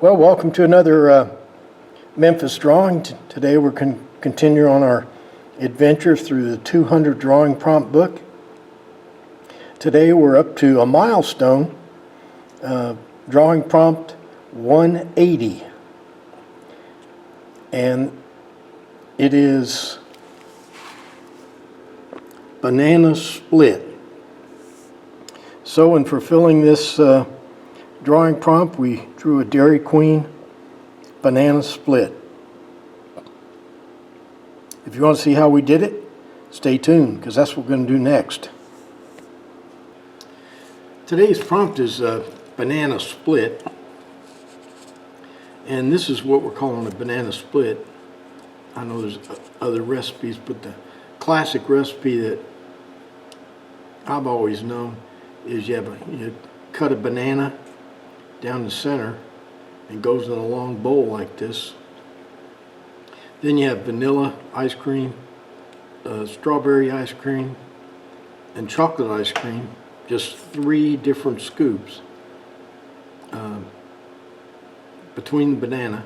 Well, welcome to another Memphis drawing. Today we're continue on our adventure through the 200 drawing prompt book. Today we're up to a milestone, drawing prompt 180. And it is banana split. So in fulfilling this drawing prompt, we drew a Dairy Queen banana split. If you want to see how we did it, stay tuned, because that's what we're going to do next. Today's prompt is a banana split, and this is what we're calling a banana split. I know there's other recipes, but the classic recipe that I've always known is you cut a banana down the center and goes in a long bowl like this. Then you have vanilla ice cream, strawberry ice cream, and chocolate ice cream, just 3 different scoops between the banana.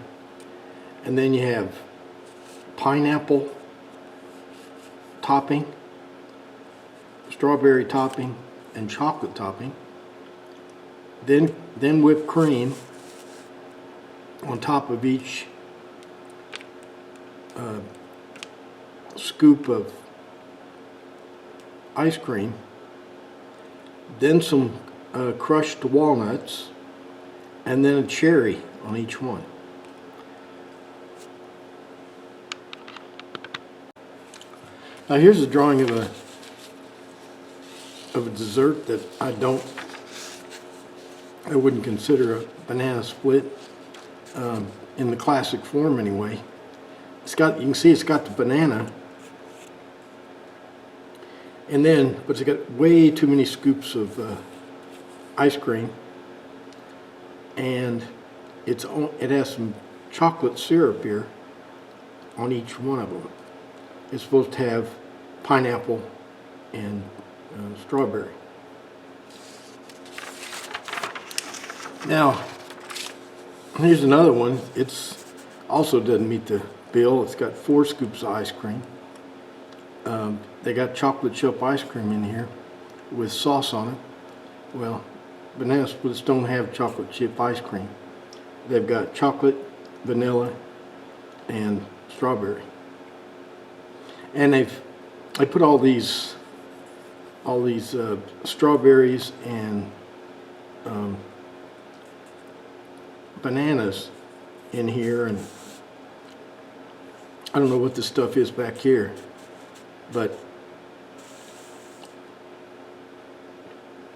And then you have pineapple topping, strawberry topping, and chocolate topping. Then whipped cream on top of each scoop of ice cream. Then some crushed walnuts, and then a cherry on each one. Now here's a drawing of a dessert that I wouldn't consider a banana split in the classic form anyway. You can see it's got the banana, but it's got way too many scoops of ice cream, and it has some chocolate syrup here on each one of them. It's supposed to have pineapple and strawberry. Now, here's another one. It's also doesn't meet the bill. It's got 4 scoops of ice cream. They got chocolate chip ice cream in here with sauce on it. Well, banana splits don't have chocolate chip ice cream. They've got chocolate, vanilla, and strawberry. And they put all these strawberries and bananas in here, and I don't know what this stuff is back here, but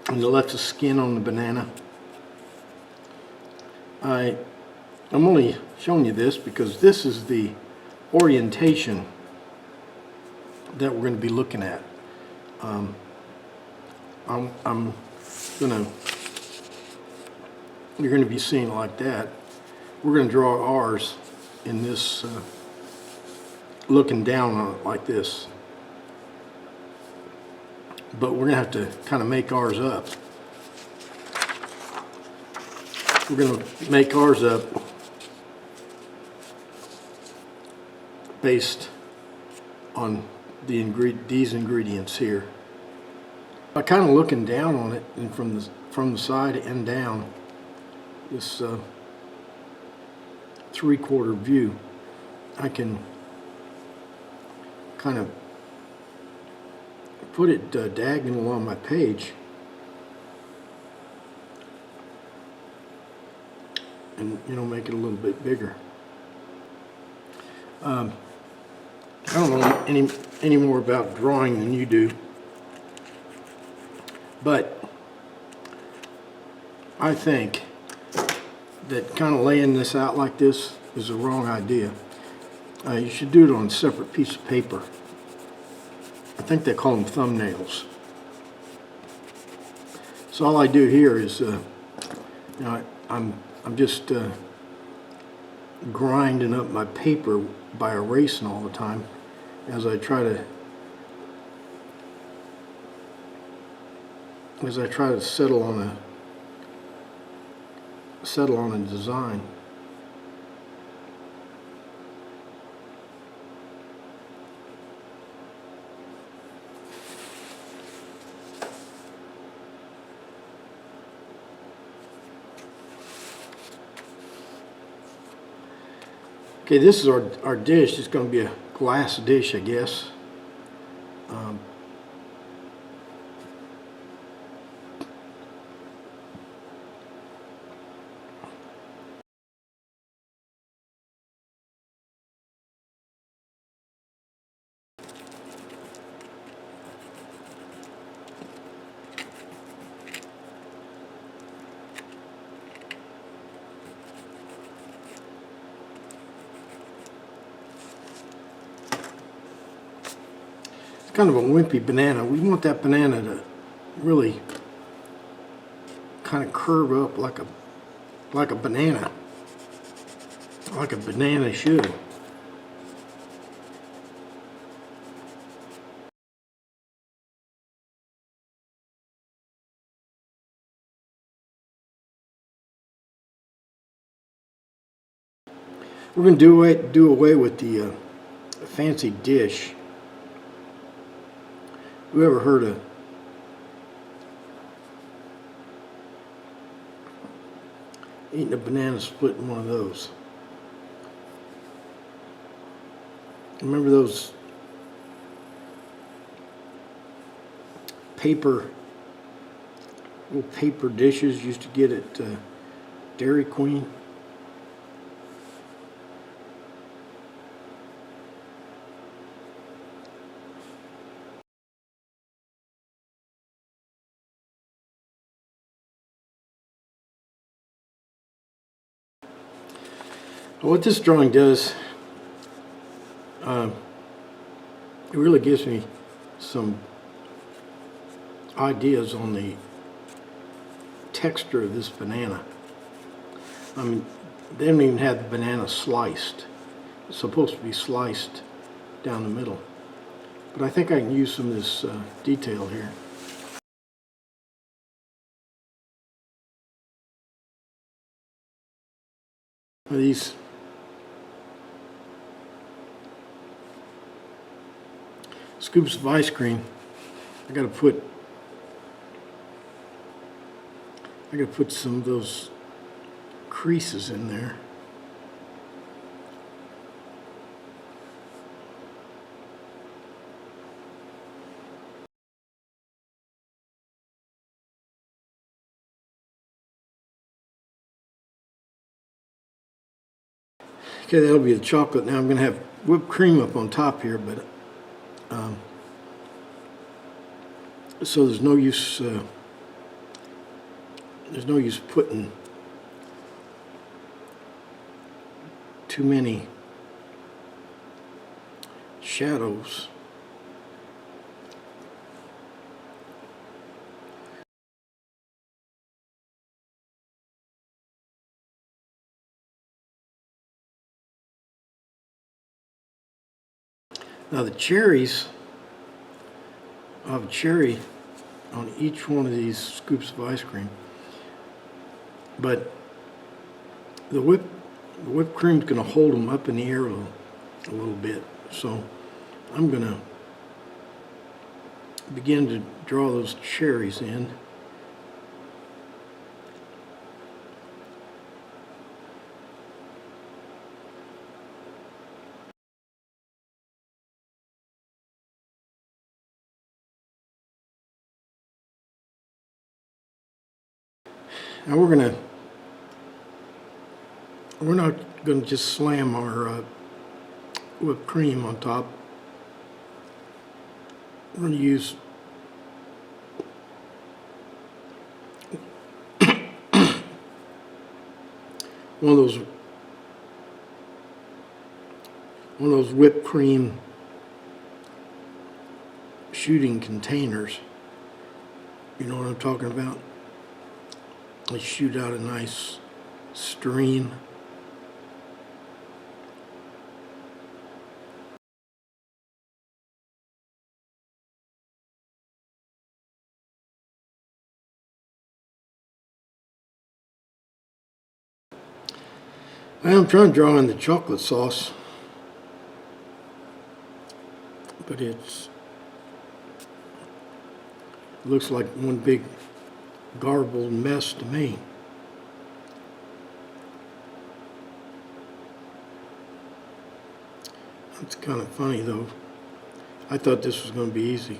and they left the skin on the banana. I'm only showing you this because this is the orientation that we're going to be looking at. You're going to be seeing it like that. We're going to draw ours in this, looking down on it like this. But we're going to have to kind of make ours up. We're going to make ours up based on these ingredients here. By kind of looking down on it, and from the side and down, this 3/4 view, I can kind of put it diagonal on my page, and make it a little bit bigger. I don't know any more about drawing than you do, but I think that kind of laying this out like this is the wrong idea. You should do it on a separate piece of paper. I think they call them thumbnails. So all I do here is, I'm just grinding up my paper by erasing all the time as I try to settle on a design. Okay, this is our dish. It's going to be a glass dish, I guess. It's kind of a wimpy banana. We want that banana to really kind of curve up like a banana, like a banana should. We're going to do away with the fancy dish. Who ever heard of eating a banana split in one of those? Remember those little paper dishes you used to get at Dairy Queen? What this drawing does, it really gives me some ideas on the texture of this banana. I mean, they don't even have the banana sliced. It's supposed to be sliced down the middle. But I think I can use some of this detail here. These scoops of ice cream, I gotta put some of those creases in there. Okay, that'll be the chocolate. Now I'm gonna have whipped cream up on top here, but so there's no use putting too many shadows. Now the cherries, I have a cherry on each one of these scoops of ice cream, but the whipped cream's going to hold them up in the air a little bit. So I'm going to begin to draw those cherries in. Now we're not going to just slam our whipped cream on top. We're going to use one of those whipped cream shooting containers. You know what I'm talking about? They shoot out a nice stream. I'm trying to draw in the chocolate sauce, but it looks like one big garbled mess to me. It's kind of funny though. I thought this was going to be easy.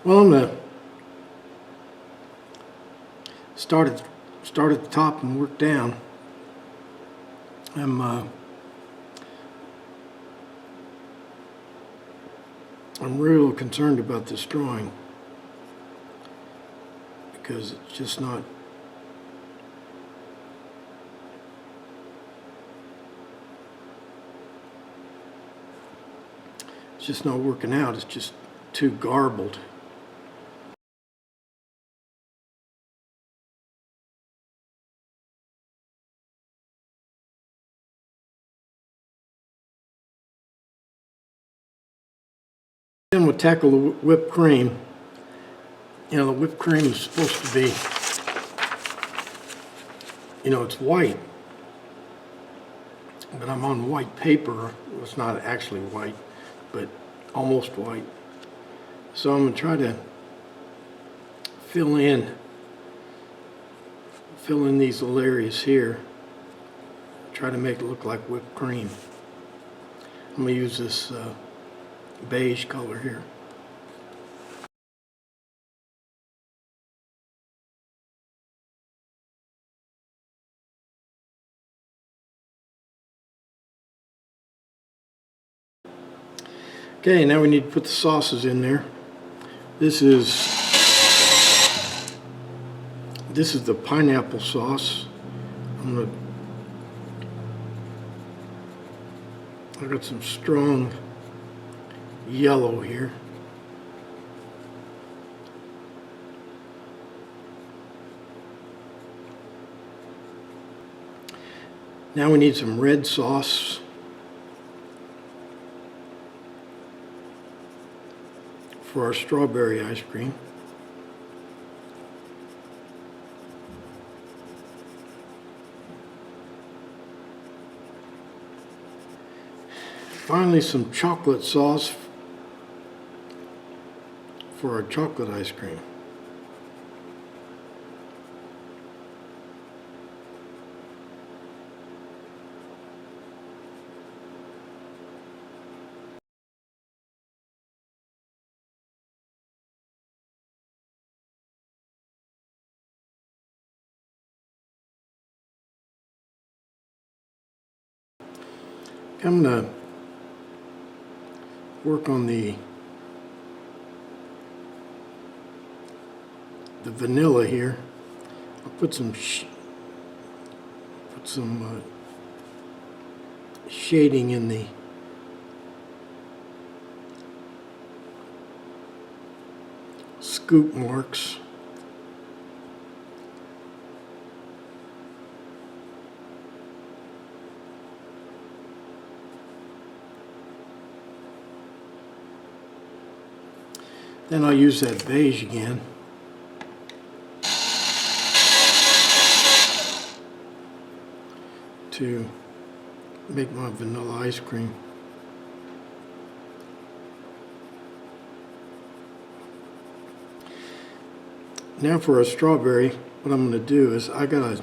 Well, I'm going to start at the top and work down. I'm real concerned about this drawing because it's just not working out. It's just too garbled. Then we'll tackle the whipped cream. You know, the whipped cream is supposed to be, you know, it's white, but I'm on white paper. It's not actually white, but almost white. So I'm going to try to fill in these little areas here. Try to make it look like whipped cream. I'm going to use this beige color here. Okay, now we need to put the sauces in there. This is the pineapple sauce. I got some strong yellow here. Now we need some red sauce. For our strawberry ice cream. Finally, some chocolate sauce for our chocolate ice cream. I'm going to work on the vanilla here. I'll put some shading in the scoop marks. Then I'll use that beige again. To make my vanilla ice cream. Now for a strawberry, what I'm going to do is I got a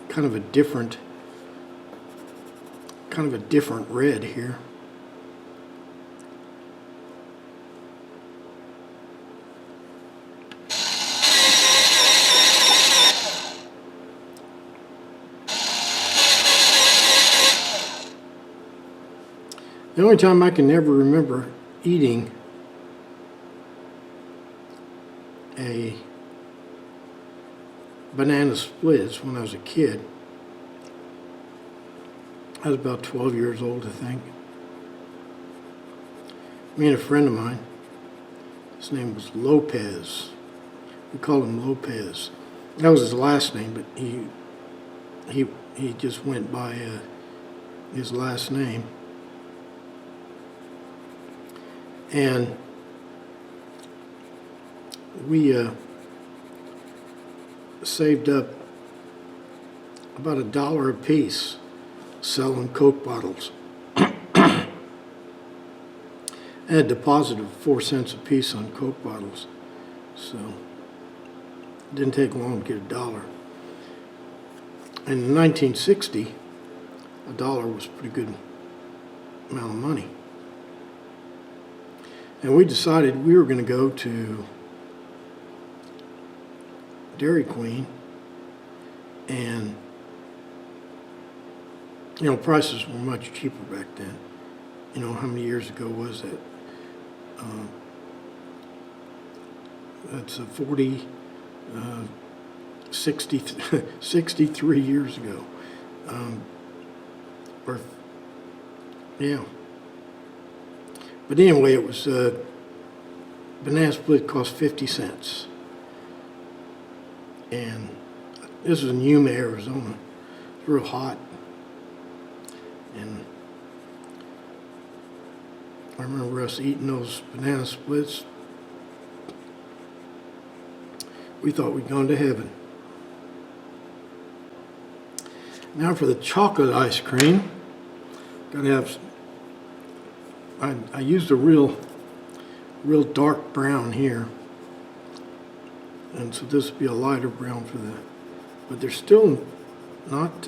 kind of a different red here. The only time I can ever remember eating a banana split is when I was a kid. I was about 12 years old, I think. Me and a friend of mine, his name was Lopez. We called him Lopez. That was his last name, but he just went by his last name. And we saved up about $1 a piece selling Coke bottles. I had deposited 4 cents a piece on Coke bottles, so it didn't take long to get a dollar. And in 1960, a dollar was a pretty good amount of money. And we decided we were going to go to Dairy Queen, and prices were much cheaper back then. How many years ago was that? That's 63 years ago. Or, yeah. But anyway, it was, banana split cost 50 cents. And this was in Yuma, Arizona. It's real hot. And I remember us eating those banana splits. We thought we'd gone to heaven. Now for the chocolate ice cream. Gotta have, I used a real dark brown here. And so this would be a lighter brown for that. But they're still not,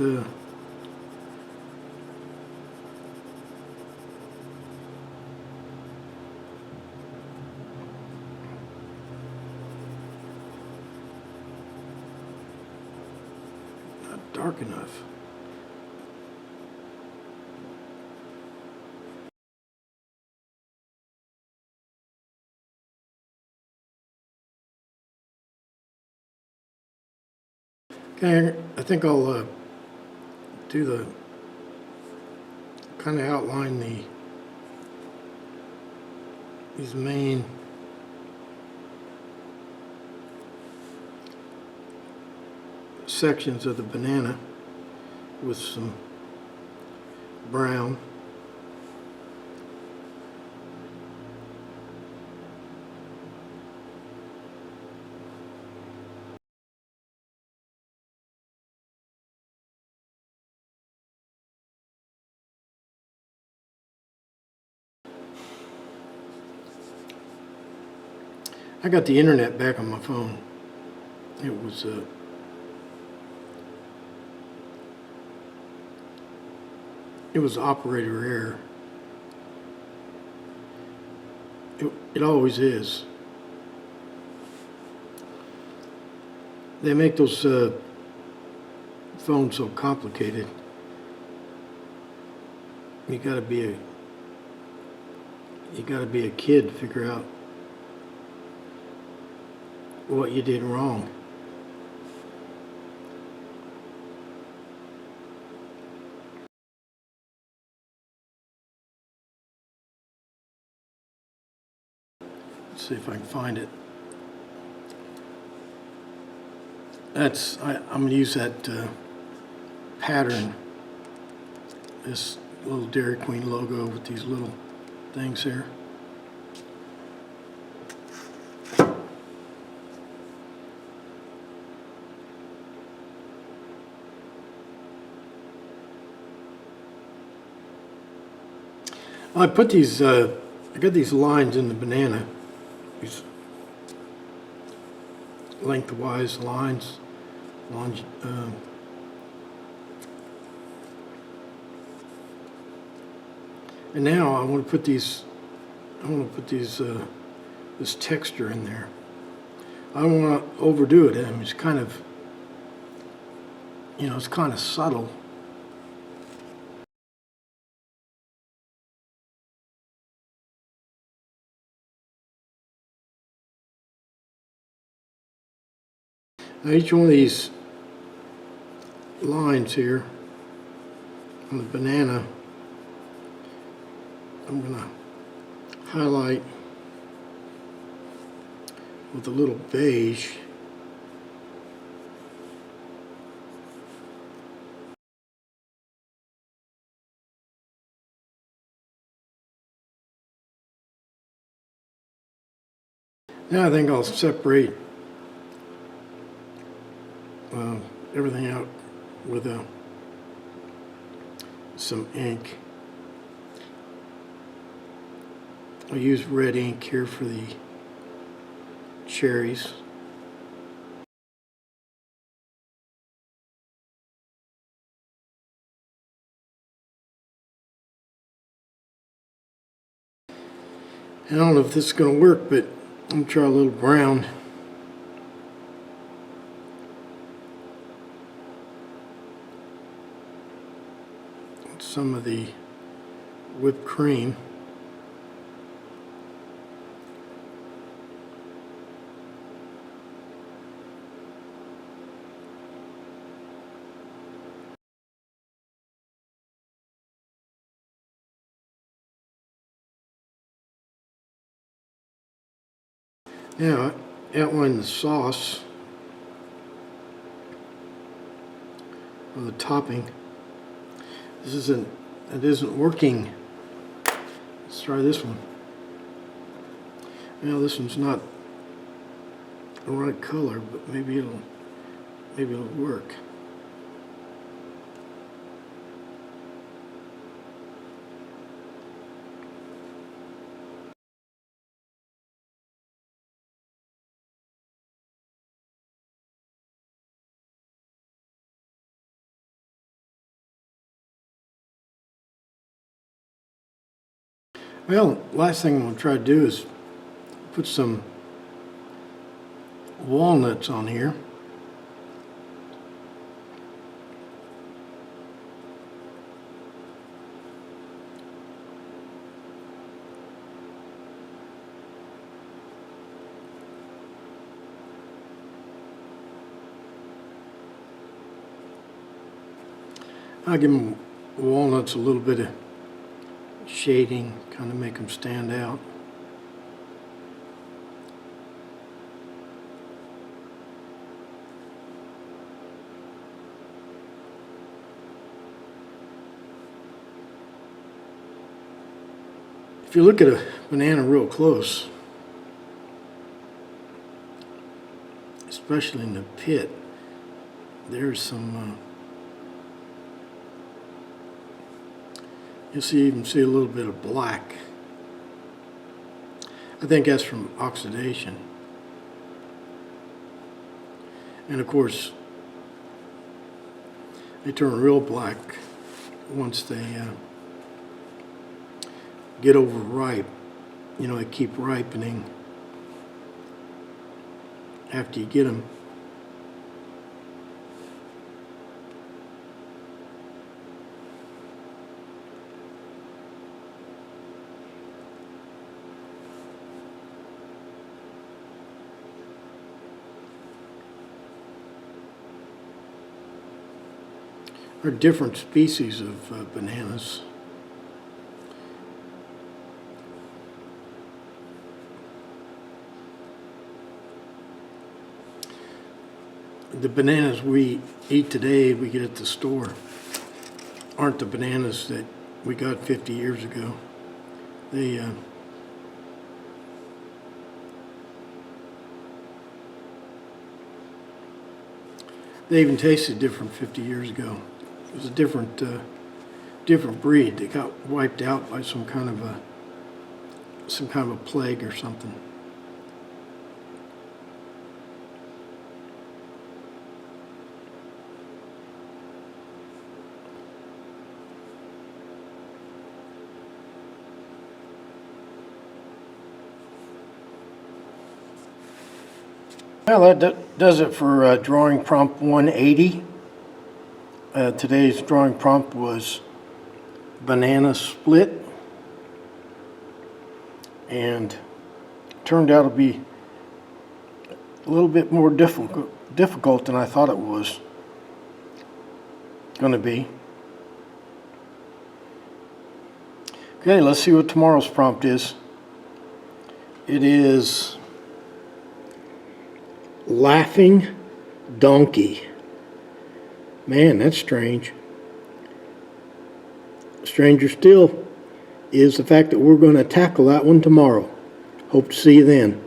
dark enough. Okay, I think I'll do the kind of outline these main sections of the banana with some brown. I got the internet back on my phone. It was operator error. It always is. They make those phones so complicated. You gotta be a kid to figure out what you did wrong. Let's see if I can find it. I'm going to use that pattern, this little Dairy Queen logo with these little things here. I put these, I got these lines in the banana, these lengthwise lines, and now I want to put these, this texture in there. I don't want to overdo it. I mean, it's kind of, it's kind of subtle. Now each one of these lines here on the banana, I'm going to highlight with a little beige. Now I think I'll separate everything out with some ink. I use red ink here for the cherries. I don't know if this is going to work, but I'm going to try a little brown. Some of the whipped cream. Now, outline the sauce or the topping. It isn't working. Let's try this one. Now this one's not the right color, but maybe it'll work. Well, last thing I'm going to try to do is put some walnuts on here. I'll give them walnuts a little bit of shading, kind of make them stand out. If you look at a banana real close, especially in the pit, there's some you can see a little bit of black. I think that's from oxidation. And of course, they turn real black once they get overripe. You know, they keep ripening after you get them. There are different species of bananas. The bananas we eat today, we get at the store, aren't the bananas that we got 50 years ago. They even tasted different 50 years ago. It was a different breed. They got wiped out by some kind of a plague or something. Well, that does it for drawing prompt 180. Today's drawing prompt was banana split, and turned out to be a little bit more difficult than I thought it was going to be. Okay, let's see what tomorrow's prompt is. It is laughing donkey. Man, that's strange. Stranger still is the fact that we're going to tackle that one tomorrow. Hope to see you then.